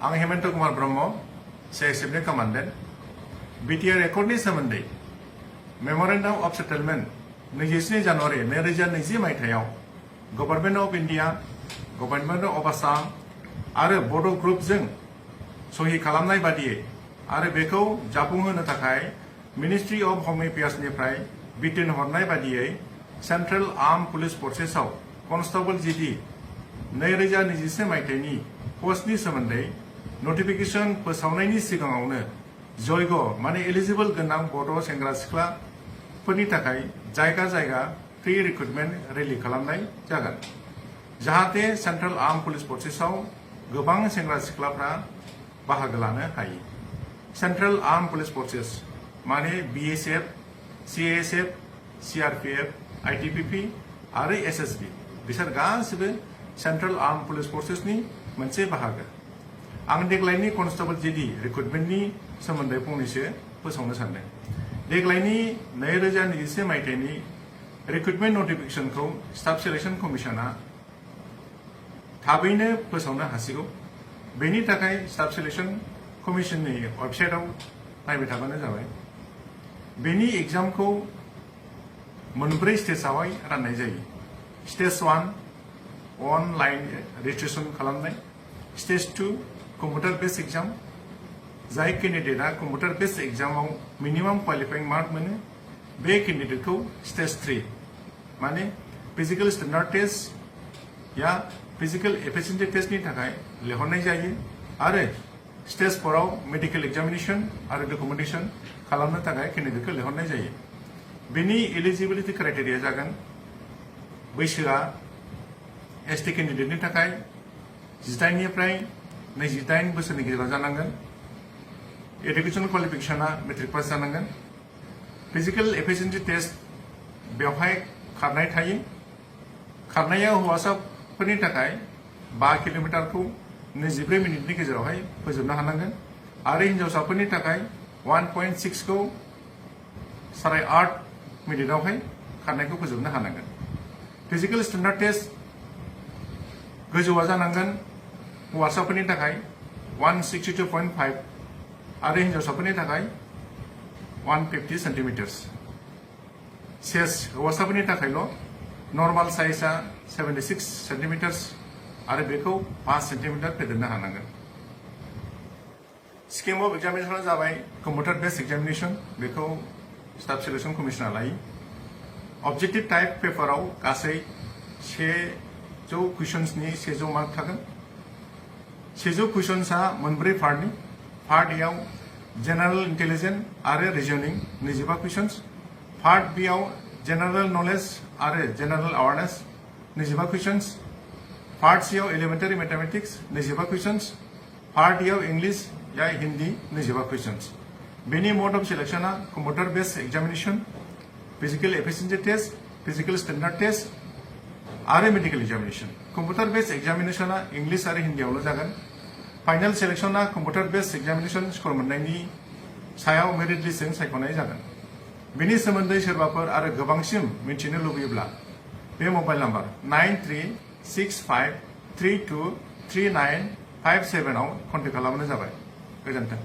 आं Hemant Kumar Brahma CISFनि commandant BTR रेकर्डनि सोमोन्दै मेमोरेन्डाम of settlement 27 January 2020 मायथाइयाव government of India, government of Assam आरो बड' ग्रुपजों सहि खालामनाय बादियै आरो बेखौ जाफुंहोनो थाखाय मिनिस्ट्रि अफ होम एफेयार्सनिफ्राय बिथोन हरनाय बादियै सेन्ट्रेल आर्म पुलिस फर्सेसआव कनस्टेबल GD 2021 मायथाइनि पस्टनि सोमोन्दै नटिफिकेशन फोसावनायनि सिगाङावनो जयग माने एलिजिबल गोनां बड' सेंग्रा सिख्लाफोरनि थाखाय जायगा जायगा प्रि रिक्रुटमेन्ट रेलि खालामनाय जागोन जाहाथे सेन्ट्रेल आर्म पुलिस फर्सेसआव गोबां सेंग्रा सिख्लाफ्रा बाहागो लानो हायो। सेन्ट्रेल आर्म पुलिस फर्सेस माने BSF, CASF, CRPF, ITBP आरो SSB बिसोर गासिबो सेन्ट्रेल आर्म पुलिस फर्सेसनि मोनसे बाहागो। आं देग्लायनि कनस्टेबल GD रिक्रुटमेन्टनि सोमोन्दै फंनैसो फोसावनो सानदों। देग्लायनि 2021 मायथाइनि रिक्रुटमेन्ट नटिफिकेशनखौ स्टाफ सिलेक्शन कमिशना थाबैनो फोसावनो हासिगौ। बेनि थाखाय स्टाफ सिलेक्शन कमिशननि वेबसाइटआव नायबाय थाबानो जाबाय। बेनि एग्जामखौ मोनब्रै स्टेजआवहाय राननाय जायो। स्टेज 1 अनलाइन रेजिस्ट्रेशन खालामनाय, स्टेज 2 कम्पिउटार बेस्ड एग्जाम जाय केन्डिडेटआ कम्पिउटार बेस्ड एग्जामाव मिनिमाम क्वालिफाइं मार्क मोनो बे केन्डिडेटखौ स्टेज 3 माने फिजिकल स्टेन्डार्ड टेस्ट या फिजिकल एफिशिएन्सि टेस्टनि थाखाय लिंहरनाय जायो आरो स्टेज 4 आव मेडिकेल एग्जामिनेशन आरो डकुमेन्टेशन खालामनो थाखाय केन्डिडेटखौ लिंहरनाय जायो। बेनि एलिजिबिलिटि क्राइटेरिया जागोन बैसोआ ST केन्डिडेटनि थाखाय 18 निफ्राय 28 बोसोरनि गेजेराव जानांगोन। एडुकेशन क्वालिफिकेशना मेट्रिक पास जानांगोन। फिजिकल एफिशिएन्सि टेस्ट बेवहाय खारनाय थायो। खारनाया हौवासाफोरनि थाखाय 5 किल'मिटारखौ 24 मिनिटनि गेजेरावहाय फोजोबनो हानांगोन आरो हिन्जावसाफोरनि थाखाय 1.6 खौ 8.5 मिनिटआवहाय खारनायखौ फोजोबनो हानांगोन। फिजिकल स्टेन्डार्ड टेस्ट गोजौआ जानांगोन हौवासाफोरनि थाखाय 162.5 आरो हिन्जावसाफोरनि थाखाय 150 सेन्टिमिटार्स। सेस हौवासाफोरनि थाखायल' नर्माल साइजआ 76 सेन्टिमिटार्स आरो बेखौ 5 सेन्टिमिटार फेदेरनो हानांगोन। स्किम अफ एग्जामिनेशना जाबाय कम्पिउटार बेस्ड एग्जामिनेशन, बेखौ स्टाफ सिलेक्शन कमिशना लायो। अबजेक्टिव टाइप पेपाराव गासै 100 कुइसन्सनि 100 मार्क थागोन। 100 कुइसन्सआ मोनब्रै पार्टनि। पार्ट ए आव जेनेरेल इन्टेलिजेन्स आरो रिजनिं 25 कुइसन्स, पार्ट बी आव जेनेरेल नलेज आरो general awareness 25 questions, part C आव elementary mathematics 25 questions, part D आव इंग्लिश या हिंदी 25 कुइसन्स। बेनि मोड अफ सिलेक्शना computer based examination, physical efficiency test, physical standard test आरो मेडिकल एग्जामिनेशन। कम्पिउटार बेस्ड एग्जामिनेशना English आरो हिंदीआवल' जागोन। फाइनल सिलेक्शना कम्पिउटार बेस्ड एग्जामिनेशन स्कोर मोननायनि सायाव मेरिट लिस्टजों सायख'नाय जागोन। बेनि सोमोन्दै सोरबाफोर आरो गोबांसिन मिथिनो लुबैयोब्ला बे मबाइल नाम्बार 9365323957 आव कन्टेक्ट खालामबानो जाबाय। गोजोन्थों।